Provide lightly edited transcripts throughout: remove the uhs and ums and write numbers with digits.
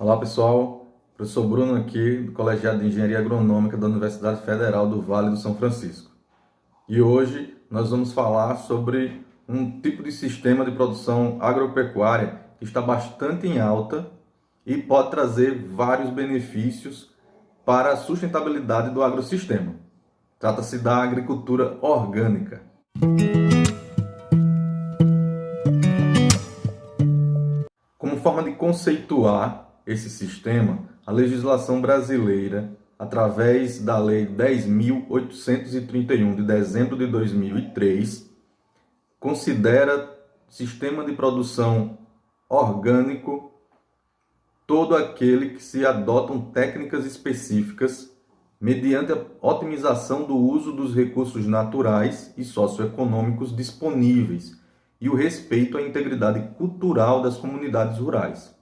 Olá pessoal, professor Bruno aqui do Colegiado de Engenharia Agronômica da Universidade Federal do Vale do São Francisco. E hoje nós vamos falar sobre um tipo de sistema de produção agropecuária que está bastante em alta e pode trazer vários benefícios para a sustentabilidade do agrossistema. Trata-se da agricultura orgânica. Como forma de conceituar esse sistema, a legislação brasileira, através da Lei 10.831, de dezembro de 2003, considera sistema de produção orgânico todo aquele que se adotam técnicas específicas mediante a otimização do uso dos recursos naturais e socioeconômicos disponíveis e o respeito à integridade cultural das comunidades rurais,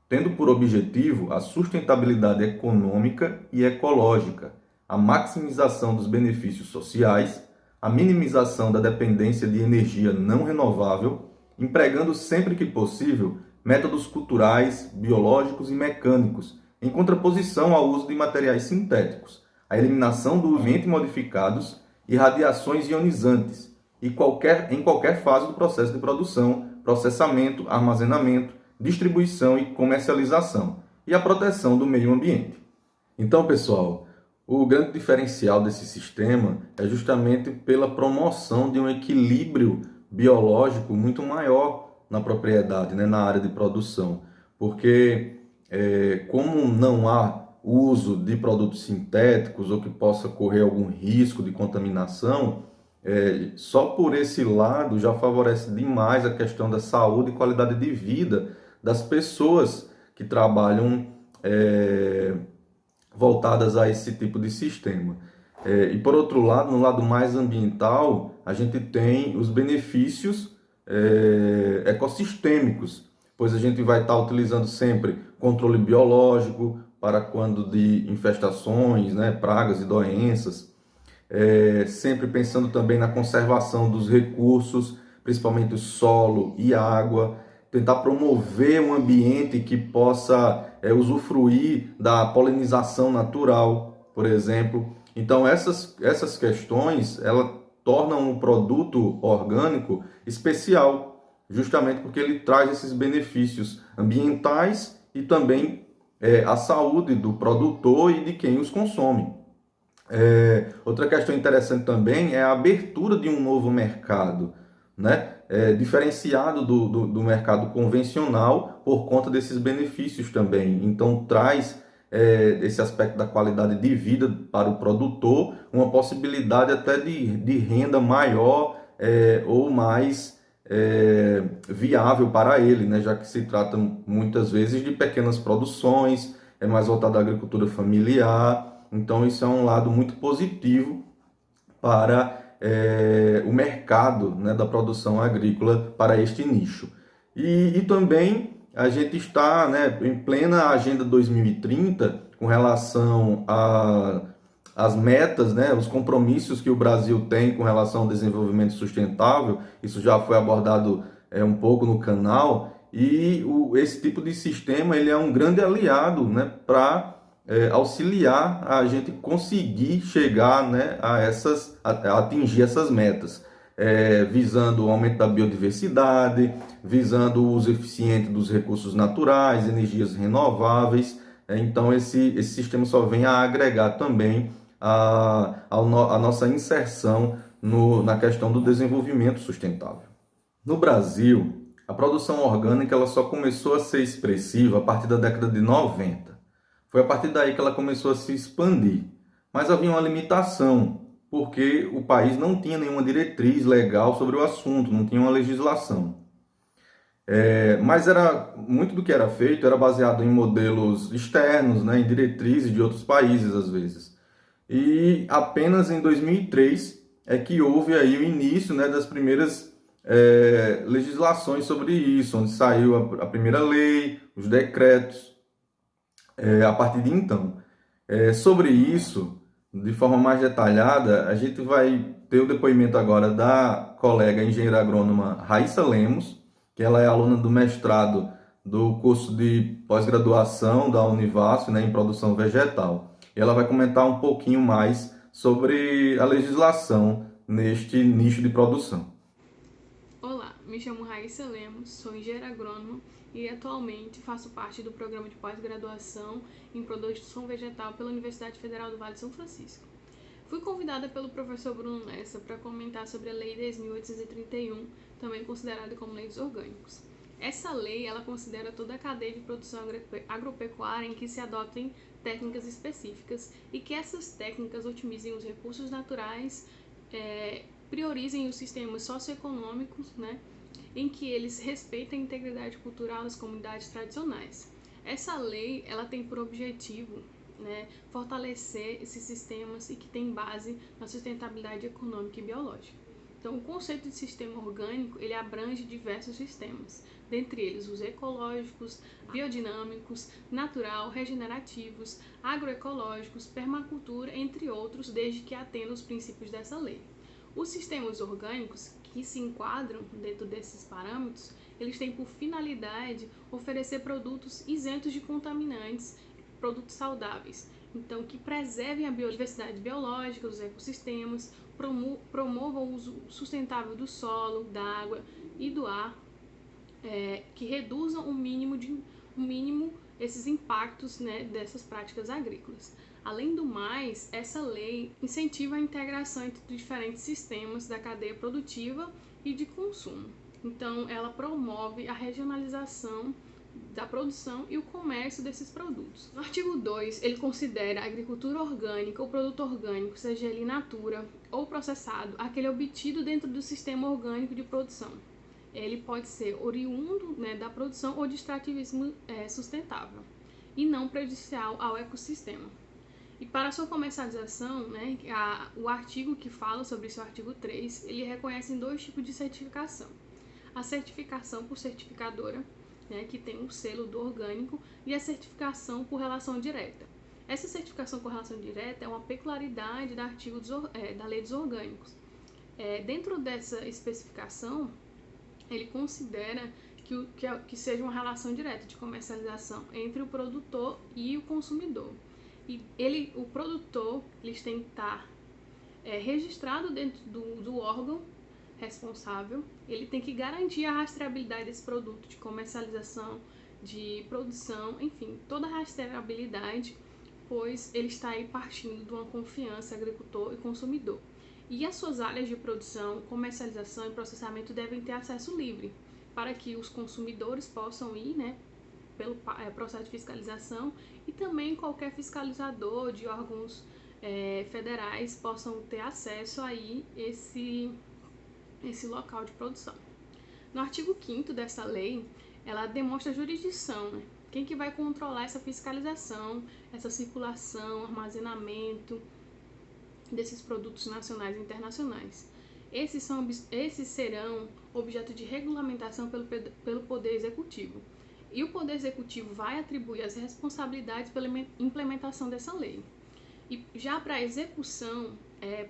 tendo por objetivo a sustentabilidade econômica e ecológica, a maximização dos benefícios sociais, a minimização da dependência de energia não renovável, empregando sempre que possível métodos culturais, biológicos e mecânicos, em contraposição ao uso de materiais sintéticos, a eliminação dos nutrientes modificados e radiações ionizantes, em qualquer fase do processo de produção, processamento, armazenamento, distribuição e comercialização, e a proteção do meio ambiente. Então, pessoal, o grande diferencial desse sistema é justamente pela promoção de um equilíbrio biológico muito maior na propriedade, na área de produção, porque como não há uso de produtos sintéticos ou que possa correr algum risco de contaminação, só por esse lado já favorece demais a questão da saúde e qualidade de vida das pessoas que trabalham voltadas a esse tipo de sistema. E por outro lado, no lado mais ambiental, a gente tem os benefícios ecossistêmicos, pois a gente vai estar utilizando sempre controle biológico para quando de infestações, pragas e doenças, sempre pensando também na conservação dos recursos, principalmente o solo e água, tentar promover um ambiente que possa usufruir da polinização natural, por exemplo. Então essas questões, elas tornam o produto orgânico especial, justamente porque ele traz esses benefícios ambientais e também a saúde do produtor e de quem os consome. Outra questão interessante também é a abertura de um novo mercado, diferenciado do mercado convencional por conta desses benefícios também. Então traz esse aspecto da qualidade de vida para o produtor, uma possibilidade até de renda maior ou mais viável para ele, já que se trata muitas vezes de pequenas produções, é mais voltado à agricultura familiar. Então isso é um lado muito positivo para o mercado da produção agrícola para este nicho. E também a gente está em plena Agenda 2030 com relação às metas, os compromissos que o Brasil tem com relação ao desenvolvimento sustentável. Isso já foi abordado um pouco no canal, e esse tipo de sistema ele é um grande aliado para auxiliar a gente conseguir chegar a atingir essas metas, visando o aumento da biodiversidade, visando o uso eficiente dos recursos naturais, energias renováveis. Então esse sistema só vem a agregar também a nossa inserção na questão do desenvolvimento sustentável. No Brasil, a produção orgânica ela só começou a ser expressiva a partir da década de 90. Foi a partir daí que ela começou a se expandir. Mas havia uma limitação, porque o país não tinha nenhuma diretriz legal sobre o assunto, não tinha uma legislação. Mas muito do que era feito era baseado em modelos externos, em diretrizes de outros países, às vezes. E apenas em 2003 é que houve aí o início das primeiras legislações sobre isso, onde saiu a primeira lei, os decretos. A partir de então, sobre isso, de forma mais detalhada, a gente vai ter o depoimento agora da colega engenheira agrônoma Raíssa Lemos, que ela é aluna do mestrado do curso de pós-graduação da Univasf, né, em produção vegetal. E ela vai comentar um pouquinho mais sobre a legislação neste nicho de produção. Olá, me chamo Raíssa Lemos, sou engenheira agrônoma e atualmente faço parte do programa de pós-graduação em produção vegetal pela Universidade Federal do Vale de São Francisco. Fui convidada pelo professor Bruno Lessa para comentar sobre a Lei 10.831, também considerada como Lei dos Orgânicos. Essa lei, ela considera toda a cadeia de produção agropecuária em que se adotem técnicas específicas e que essas técnicas otimizem os recursos naturais, priorizem os sistemas socioeconômicos, né, em que eles respeitam a integridade cultural das comunidades tradicionais. Essa lei, ela tem por objetivo, né, fortalecer esses sistemas e que tem base na sustentabilidade econômica e biológica. Então, o conceito de sistema orgânico, ele abrange diversos sistemas, dentre eles os ecológicos, biodinâmicos, natural, regenerativos, agroecológicos, permacultura, entre outros, desde que atenda os princípios dessa lei. Os sistemas orgânicos, que se enquadram dentro desses parâmetros, eles têm por finalidade oferecer produtos isentos de contaminantes, produtos saudáveis, então que preservem a biodiversidade biológica dos ecossistemas, promovam o uso sustentável do solo, da água e do ar, que reduzam o mínimo esses impactos, né, dessas práticas agrícolas. Além do mais, essa lei incentiva a integração entre diferentes sistemas da cadeia produtiva e de consumo. Então, ela promove a regionalização da produção e o comércio desses produtos. No artigo 2, ele considera a agricultura orgânica ou produto orgânico, seja ele in natura ou processado, aquele obtido dentro do sistema orgânico de produção. Ele pode ser oriundo, né, da produção ou de extrativismo sustentável e não prejudicial ao ecossistema. E para sua comercialização, né, o artigo que fala sobre isso, o artigo 3, ele reconhece dois tipos de certificação. A certificação por certificadora, né, que tem o selo do orgânico, e a certificação por relação direta. Essa certificação por relação direta é uma peculiaridade da Lei dos Orgânicos. Dentro dessa especificação, ele considera que seja uma relação direta de comercialização entre o produtor e o consumidor. E o produtor, eles têm que estar registrado dentro do órgão responsável, ele tem que garantir a rastreabilidade desse produto de comercialização, de produção, enfim, toda a rastreabilidade, pois ele está aí partindo de uma confiança agricultor e consumidor. E as suas áreas de produção, comercialização e processamento devem ter acesso livre, para que os consumidores possam ir, né, pelo processo de fiscalização, e também qualquer fiscalizador de órgãos federais possam ter acesso aí esse local de produção. No artigo 5º dessa lei, ela demonstra a jurisdição, né? Quem que vai controlar essa fiscalização, essa circulação, armazenamento desses produtos nacionais e internacionais. Esses serão objeto de regulamentação pelo Poder Executivo. E o Poder Executivo vai atribuir as responsabilidades pela implementação dessa lei. E já para a execução,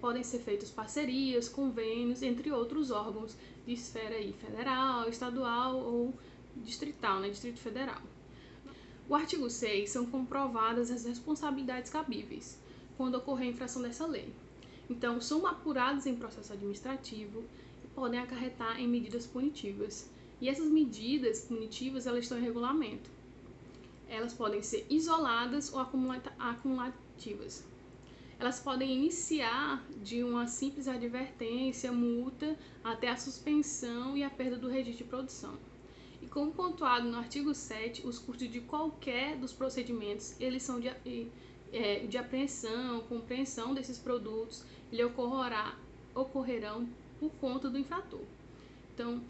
podem ser feitas parcerias, convênios, entre outros órgãos de esfera aí, federal, estadual ou distrital, né, Distrito Federal. O artigo 6 são comprovadas as responsabilidades cabíveis quando ocorrer a infração dessa lei. Então, são apurados em processo administrativo e podem acarretar em medidas punitivas. E essas medidas punitivas, elas estão em regulamento. Elas podem ser isoladas ou acumulativas. Elas podem iniciar de uma simples advertência, multa, até a suspensão e a perda do registro de produção. E como pontuado no artigo 7, os custos de qualquer dos procedimentos, eles são de apreensão, compreensão desses produtos, ele ocorrerão por conta do infrator. Então,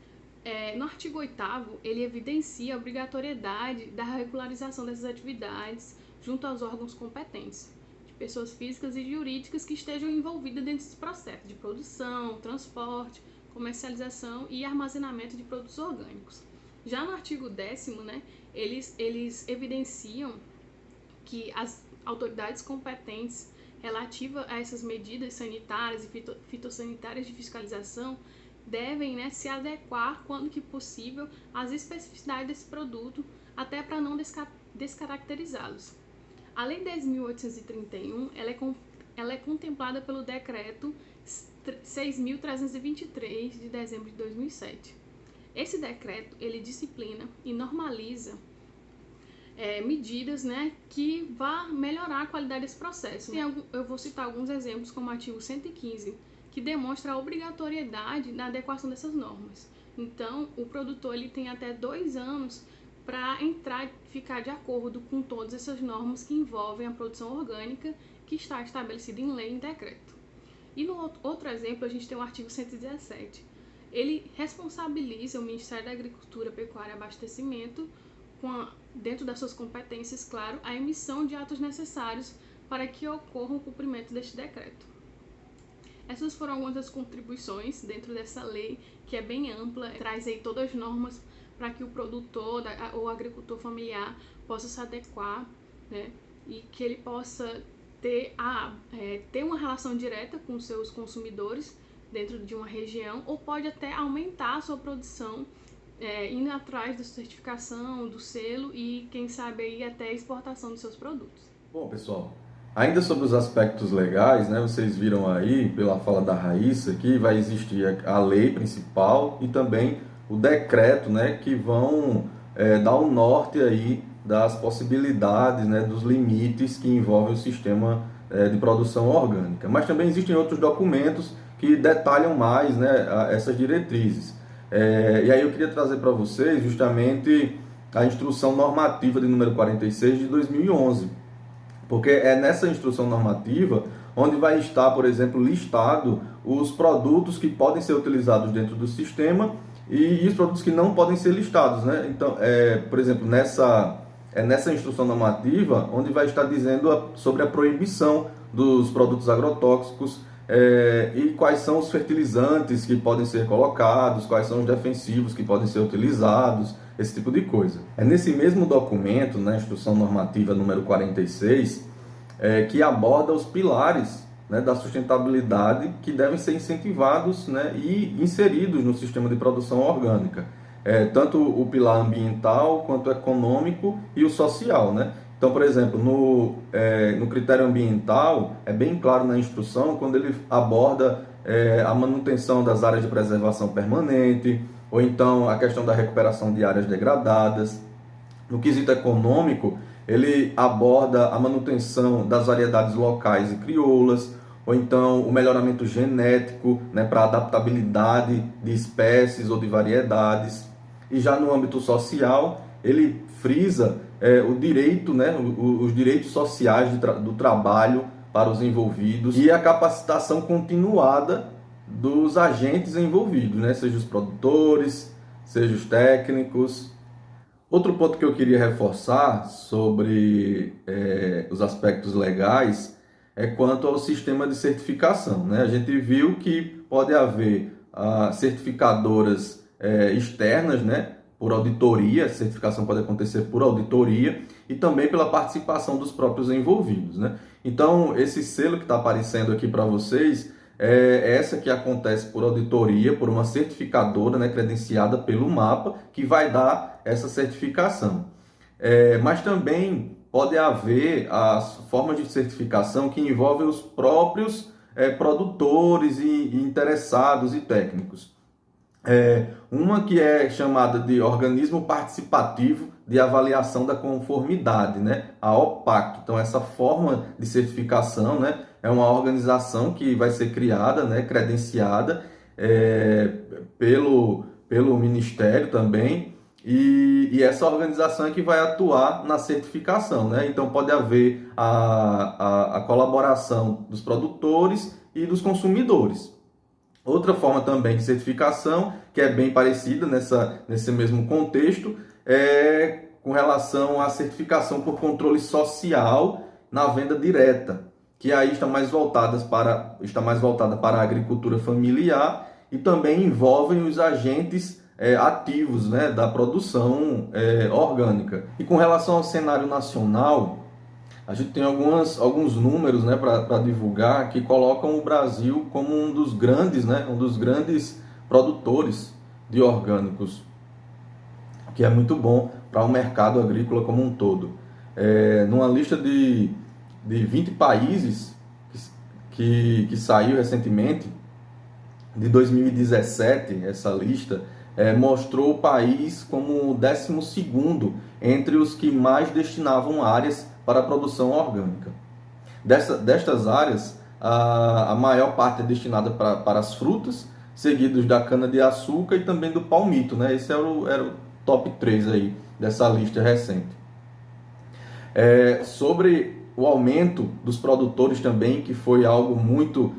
no artigo 8º, ele evidencia a obrigatoriedade da regularização dessas atividades junto aos órgãos competentes, de pessoas físicas e jurídicas que estejam envolvidas dentro desse processo de produção, transporte, comercialização e armazenamento de produtos orgânicos. Já no artigo 10º, né, eles evidenciam que as autoridades competentes relativas a essas medidas sanitárias e fitossanitárias de fiscalização devem, né, se adequar, quando que possível, às especificidades desse produto, até para não descaracterizá-los. A Lei 10.831, ela é contemplada pelo Decreto 6.323, de dezembro de 2007. Esse decreto, ele disciplina e normaliza medidas, né, que vão melhorar a qualidade desse processo. Eu vou citar alguns exemplos, como o artigo 115, que demonstra a obrigatoriedade da adequação dessas normas. Então, o produtor ele tem até 2 anos para entrar e ficar de acordo com todas essas normas que envolvem a produção orgânica, que está estabelecida em lei e em decreto. E no outro exemplo, a gente tem o artigo 117. Ele responsabiliza o Ministério da Agricultura, Pecuária e Abastecimento, dentro das suas competências, claro, a emissão de atos necessários para que ocorra o cumprimento deste decreto. Essas foram algumas das contribuições dentro dessa lei, que é bem ampla, traz aí todas as normas para que o produtor ou agricultor familiar possa se adequar, né, e que ele possa ter uma relação direta com os seus consumidores dentro de uma região, ou pode até aumentar a sua produção, indo atrás da certificação, do selo e, quem sabe, aí até a exportação dos seus produtos. Bom, pessoal, ainda sobre os aspectos legais, né, vocês viram aí, pela fala da Raíssa, que vai existir a lei principal e também o decreto, né, que vão dar um norte aí das possibilidades, né, dos limites que envolvem o sistema de produção orgânica. Mas também existem outros documentos que detalham mais, né, essas diretrizes. E aí eu queria trazer para vocês justamente a Instrução Normativa de número 46 de 2011, porque é nessa instrução normativa onde vai estar, por exemplo, listado os produtos que podem ser utilizados dentro do sistema e os produtos que não podem ser listados, né? Então, por exemplo, nessa instrução normativa onde vai estar dizendo sobre a proibição dos produtos agrotóxicos, e quais são os fertilizantes que podem ser colocados, quais são os defensivos que podem ser utilizados, esse tipo de coisa. É nesse mesmo documento, na Instrução Normativa número 46, que aborda os pilares, né, da sustentabilidade que devem ser incentivados, né, e inseridos no sistema de produção orgânica. Tanto o pilar ambiental, quanto o econômico e o social, né? Então, por exemplo, no critério ambiental, é bem claro na instrução quando ele aborda a manutenção das áreas de preservação permanente, ou então a questão da recuperação de áreas degradadas. No quesito econômico, ele aborda a manutenção das variedades locais e crioulas, ou então o melhoramento genético, né, para adaptabilidade de espécies ou de variedades. E já no âmbito social, ele frisa o direito, né, os direitos sociais do trabalho para os envolvidos e a capacitação continuada dos agentes envolvidos, né, seja os produtores, seja os técnicos. Outro ponto que eu queria reforçar sobre os aspectos legais é quanto ao sistema de certificação, né? A gente viu que pode haver certificadoras externas, né, por auditoria, a certificação pode acontecer por auditoria e também pela participação dos próprios envolvidos, né? Então, esse selo que está aparecendo aqui para vocês é essa que acontece por auditoria, por uma certificadora, né, credenciada pelo MAPA, que vai dar essa certificação. Mas também pode haver as formas de certificação que envolvem os próprios produtores e interessados e técnicos. Uma que é chamada de Organismo Participativo de Avaliação da Conformidade, né? A OPAC. Então, essa forma de certificação, né, é uma organização que vai ser criada, né, credenciada pelo Ministério também, e essa organização é que vai atuar na certificação, né? Então, pode haver a colaboração dos produtores e dos consumidores. Outra forma também de certificação, que é bem parecida nesse mesmo contexto, é com relação à certificação por controle social na venda direta, que aí está mais voltada para a agricultura familiar e também envolvem os agentes ativos, né, da produção orgânica. E com relação ao cenário nacional, a gente tem alguns números, né, para divulgar, que colocam o Brasil como um dos grandes produtores de orgânicos, que é muito bom para o mercado agrícola como um todo. Numa lista de 20 países que saiu recentemente, de 2017, essa lista mostrou o país como o 12º entre os que mais destinavam áreas para a produção orgânica. Destas áreas, a maior parte é destinada para as frutas, seguidos da cana-de-açúcar e também do palmito, né? Esse era o top 3 aí dessa lista recente. Sobre o aumento dos produtores também, que foi algo muito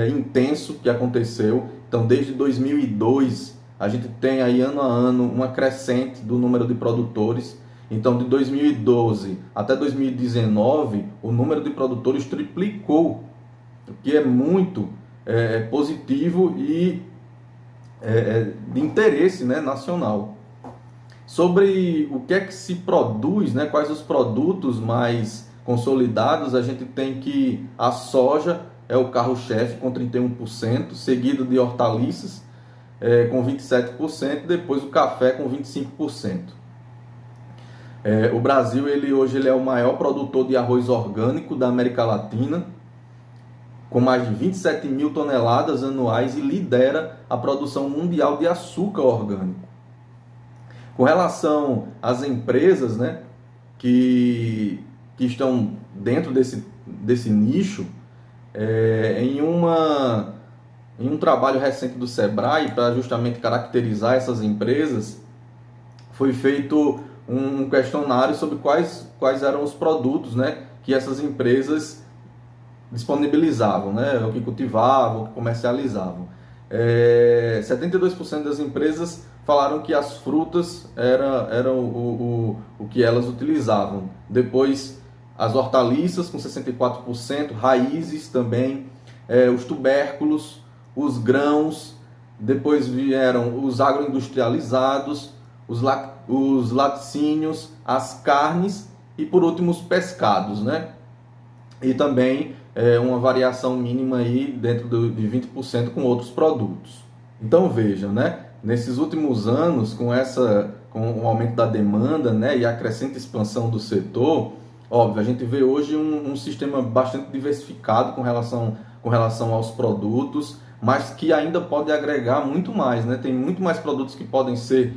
intenso que aconteceu. Então, desde 2002, a gente tem aí ano a ano uma crescente do número de produtores. Então, de 2012 até 2019, o número de produtores triplicou, o que é muito positivo e de interesse, né, nacional. Sobre o que é que se produz, né, quais os produtos mais consolidados, a gente tem que a soja é o carro-chefe com 31%, seguido de hortaliças com 27%, depois o café com 25%. O Brasil hoje é o maior produtor de arroz orgânico da América Latina, com mais de 27 mil toneladas anuais, e lidera a produção mundial de açúcar orgânico. Com relação às empresas, né, que estão dentro desse nicho, em um trabalho recente do Sebrae, para justamente caracterizar essas empresas, foi feito um questionário sobre quais eram os produtos, né, que essas empresas disponibilizavam, né, o que cultivavam, o que comercializavam. 72% das empresas falaram que as frutas eram o que elas utilizavam. Depois, as hortaliças com 64%, raízes também, os tubérculos, os grãos, depois vieram os agroindustrializados, os laticínios, as carnes e, por último, os pescados, né? E também uma variação mínima aí dentro de 20% com outros produtos. Então vejam, né? Nesses últimos anos, com o aumento da demanda, né, e a crescente expansão do setor, óbvio, a gente vê hoje um sistema bastante diversificado com relação aos produtos, mas que ainda pode agregar muito mais, né? Tem muito mais produtos que podem ser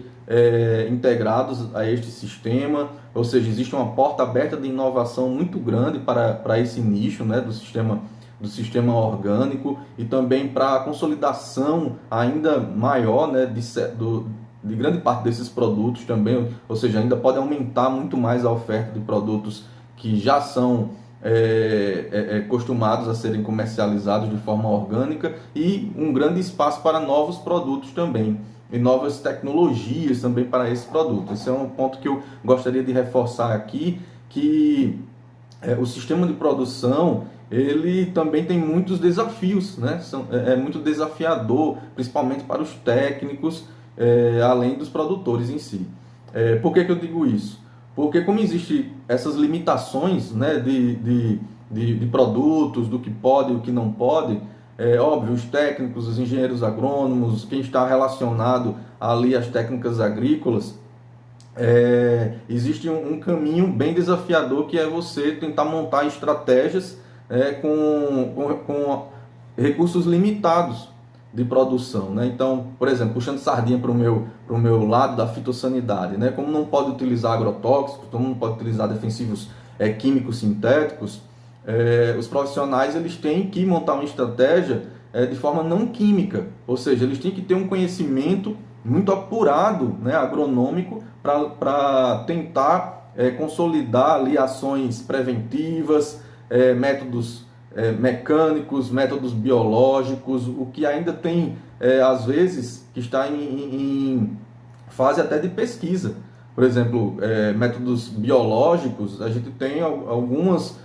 integrados a este sistema, ou seja, existe uma porta aberta de inovação muito grande para esse nicho, né, do sistema orgânico, e também para a consolidação ainda maior, né, de grande parte desses produtos também, ou seja, ainda pode aumentar muito mais a oferta de produtos que já são acostumados a serem comercializados de forma orgânica, e um grande espaço para novos produtos também, e novas tecnologias também para esse produto. Esse é um ponto que eu gostaria de reforçar aqui, que o sistema de produção, ele também tem muitos desafios, né? É muito desafiador, principalmente para os técnicos, além dos produtores em si. Por que eu digo isso? Porque como existem essas limitações, né, de produtos, do que pode e o que não pode, óbvio, os técnicos, os engenheiros agrônomos, quem está relacionado ali às técnicas agrícolas, existe um caminho bem desafiador, que é você tentar montar estratégias com recursos limitados de produção, né? Então, por exemplo, puxando sardinha para o meu lado da fitossanidade, né? Como não pode utilizar agrotóxicos, como não pode utilizar defensivos químicos sintéticos, os profissionais eles têm que montar uma estratégia de forma não química, ou seja, eles têm que ter um conhecimento muito apurado, né, agronômico, para tentar consolidar ali ações preventivas, métodos mecânicos, métodos biológicos, o que ainda tem, às vezes, que está em fase até de pesquisa. Por exemplo, métodos biológicos, a gente tem algumas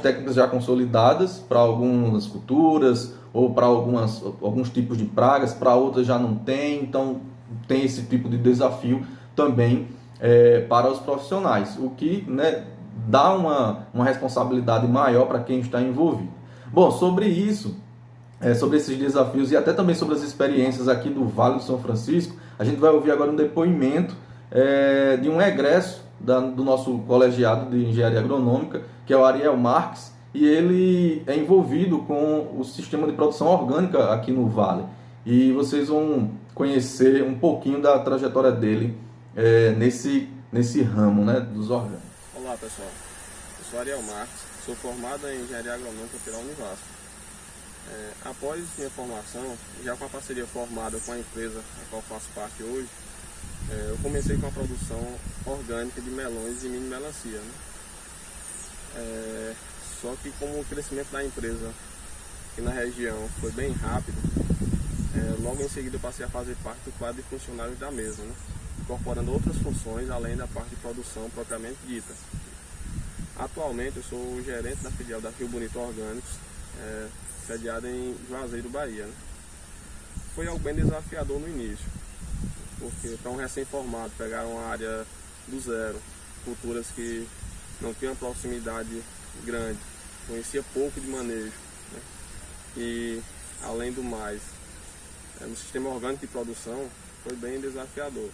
técnicas já consolidadas para algumas culturas ou para alguns tipos de pragas, para outras já não tem, então tem esse tipo de desafio também para os profissionais, o que, né, dá uma responsabilidade maior para quem está envolvido. Bom, sobre isso, sobre esses desafios e até também sobre as experiências aqui do Vale do São Francisco, a gente vai ouvir agora um depoimento de um egresso do nosso colegiado de engenharia agronômica, que é o Ariel Marques, e ele é envolvido com o sistema de produção orgânica aqui no Vale. E vocês vão conhecer um pouquinho da trajetória dele nesse ramo, né, dos orgânicos. Olá pessoal, eu sou Ariel Marques, sou formado em engenharia agronômica pela Univasf. Após minha formação, já com a parceria formada com a empresa a qual faço parte hoje, eu comecei com a produção orgânica de melões e mini melancia, né? Só que como o crescimento da empresa aqui na região foi bem rápido, logo em seguida eu passei a fazer parte do quadro de funcionários da mesa, né? Incorporando outras funções além da parte de produção propriamente dita. Atualmente eu sou o gerente da filial da Rio Bonito Orgânicos, sediada em Juazeiro, Bahia, né? Foi algo bem desafiador no início, porque para um recém-formado pegar uma área do zero, culturas que não tinham proximidade grande, conhecia pouco de manejo, né? E além do mais, no sistema orgânico de produção foi bem desafiador,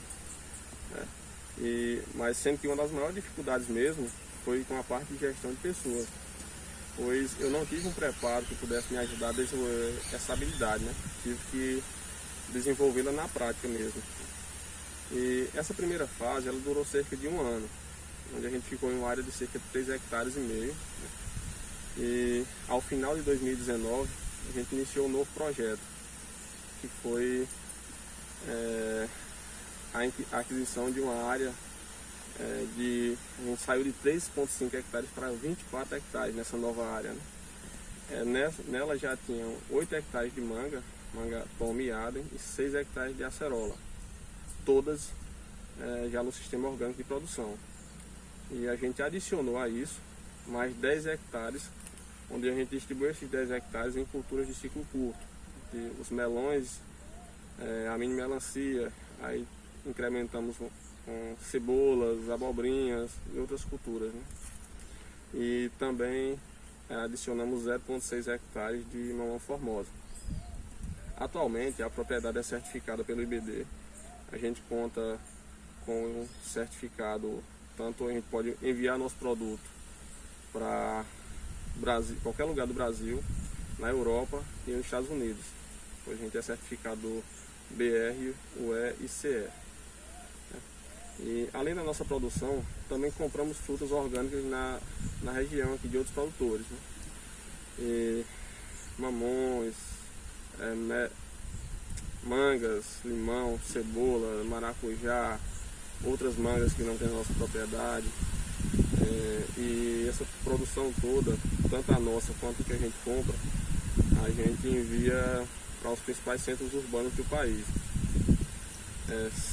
né? Mas sendo que uma das maiores dificuldades mesmo foi com a parte de gestão de pessoas, pois eu não tive um preparo que pudesse me ajudar a desenvolver essa habilidade, né? Tive que desenvolvê-la na prática mesmo. E essa primeira fase ela durou cerca de 1 ano, onde a gente ficou em uma área de cerca de 3,5 hectares, né? E ao final de 2019 a gente iniciou um novo projeto, que foi a aquisição de uma área a gente saiu de 3,5 hectares para 24 hectares nessa nova área, né? Nela já tinham 8 hectares de manga Tom e Aden e 6 hectares de acerola, todas já no sistema orgânico de produção. E a gente adicionou a isso mais 10 hectares, onde a gente distribuiu esses 10 hectares em culturas de ciclo curto, os melões, a mini melancia, aí incrementamos com cebolas, abobrinhas e outras culturas, né? E também adicionamos 0,6 hectares de mamão formosa. Atualmente a propriedade é certificada pelo IBD. A gente conta com um certificado, tanto a gente pode enviar nosso produto para qualquer lugar do Brasil, na Europa e nos Estados Unidos. A gente é certificado BR, UE e CE. E além da nossa produção, também compramos frutas orgânicas na região aqui de outros produtores, né? E mamões, mangas, limão, cebola, maracujá, outras mangas que não tem na nossa propriedade. E essa produção toda, tanto a nossa quanto a que a gente compra, a gente envia para os principais centros urbanos do país,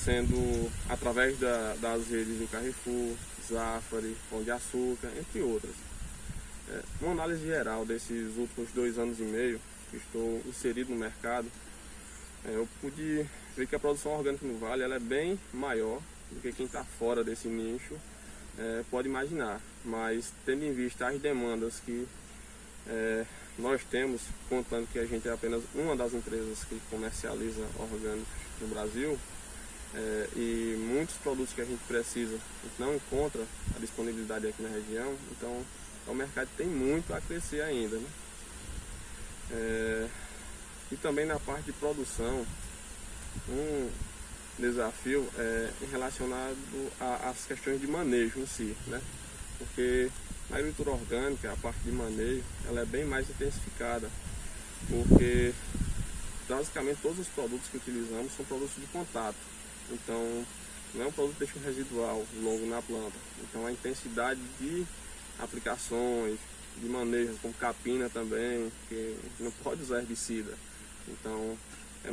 sendo através das redes do Carrefour, Zafari, Pão de Açúcar, entre outras. Uma análise geral desses últimos 2 anos e meio que estou inserido no mercado, eu pude ver que a produção orgânica no Vale ela é bem maior do que quem está fora desse nicho pode imaginar, mas tendo em vista as demandas que nós temos, contando que a gente é apenas uma das empresas que comercializa orgânicos no Brasil, e muitos produtos que a gente precisa a gente não encontra a disponibilidade aqui na região, então o mercado tem muito a crescer ainda, né? E também na parte de produção, um desafio relacionado às questões de manejo em si, né? Porque na agricultura orgânica a parte de manejo ela é bem mais intensificada, porque basicamente todos os produtos que utilizamos são produtos de contato, então não é um produto de deixo residual longo na planta, então a intensidade de aplicações, de manejo, como capina também, que não pode usar herbicida, então é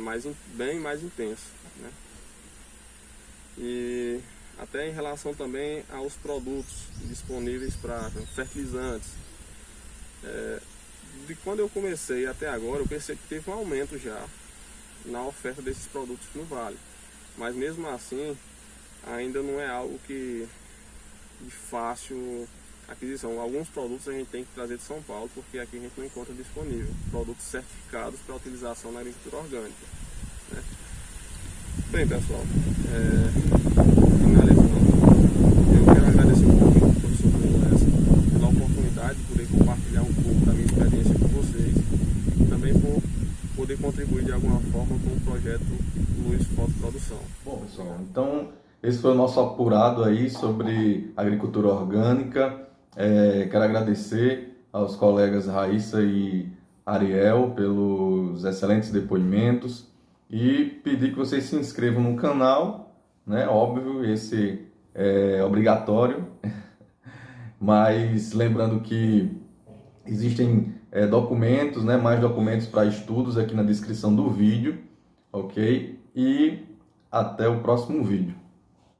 bem mais intenso, né? E até em relação também aos produtos disponíveis para fertilizantes, de quando eu comecei até agora eu percebi que teve um aumento já na oferta desses produtos no Vale, mas mesmo assim ainda não é algo que de fácil aquisição. Alguns produtos a gente tem que trazer de São Paulo, porque aqui a gente não encontra disponível produtos certificados para utilização na agricultura orgânica, né? Bem, pessoal, finalizando, eu quero agradecer um pouco ao professor Bruno pela oportunidade de poder compartilhar um pouco da minha experiência com vocês e também por poder contribuir de alguma forma com o projeto Luz Fotoprodução. Bom, pessoal, então esse foi o nosso apurado aí sobre agricultura orgânica. Quero agradecer aos colegas Raíssa e Ariel pelos excelentes depoimentos e pedir que vocês se inscrevam no canal, né? Óbvio, esse é obrigatório, mas lembrando que existem documentos, né? Mais documentos para estudos aqui na descrição do vídeo, ok? E até o próximo vídeo.